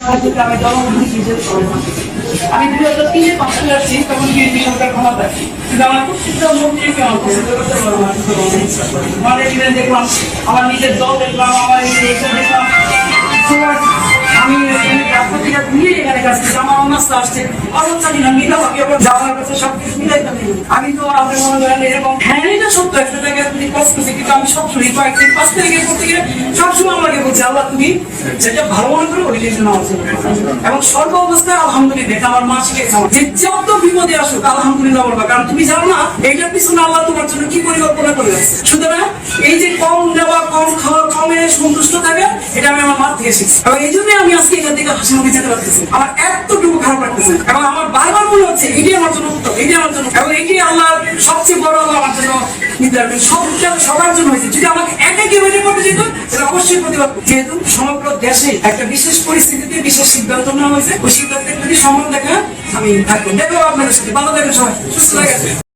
আমি আমি 2003-এ 5 সালে আসছি, তখন বিএনপি সরকার ক্ষমতায়, কিন্তু আমার প্রত্যেকটা মন্ত্রীকে আমার পছন্দ করতে পারবো না। মানে দেখলাম আমার নিজের দল, দেখলাম আমার দেখলাম আমি রাজনীতিটা নিয়ে এখানে কাজ করছি। আমার অনার্স আসছে অনার্স না মিলা ভাবি আবার যাওয়ার কাছে সবকিছু মিলাইতে হবে। আমি তো আপনি মনে করেন এরকম হ্যাঁ এটা সত্য, একটা জায়গায় আপনি কাজ করছি, কিন্তু আমি সবসময় কয়েকদিন 5 তারিখে করতে গিয়ে সবসময় আমাকে বলছি আল্লাহ তুমি যেটা ভালো মনে করো ওই জন্য আমার জন্য। এবং সর্ব অবস্থায় আলহামদুলিল্লাহ এটা আমার মা শিখেছে যে যত বিপদে আসুক আলহামদুলিল্লাহ বলবা, কারণ তুমি জানো না এইটার পিছনে আল্লাহ তোমার জন্য কি পরিকল্পনা করে আছে। সুতরাং এই যে কম দেওয়া, কম খাওয়া, কমে সন্তুষ্ট থাকে, এটা আমি আমার মা থেকে শিখছি। এবং এই জন্য আমি আজকে এখান থেকে হাসি মুখে যেতে পারতেছি। আমার এতটুকু খারাপ লাগতেছে এবং আমার বারবার মনে হচ্ছে এটাই আমার জন্য উত্তম, এটাই আমার জন্য, এবং এটাই আল্লাহর সবচেয়ে বড় আল্লাহ আমার জন্য নির্ধারণ সবার জন্য হয়েছে। যদি আমাকে একা কেউ এটা করতে যেত তাহলে অবশ্যই প্রতিবাদ। যেহেতু সমগ্র দেশে একটা বিশেষ পরিস্থিতিতে বিশেষ সিদ্ধান্ত নেওয়া হয়েছে, ওই সিদ্ধান্তের প্রতি সম্মান দেখা আমি থাকবো। দেখো আপনাদের সাথে ভালো থাকবেন, সবাই সুস্থ থাকবেন।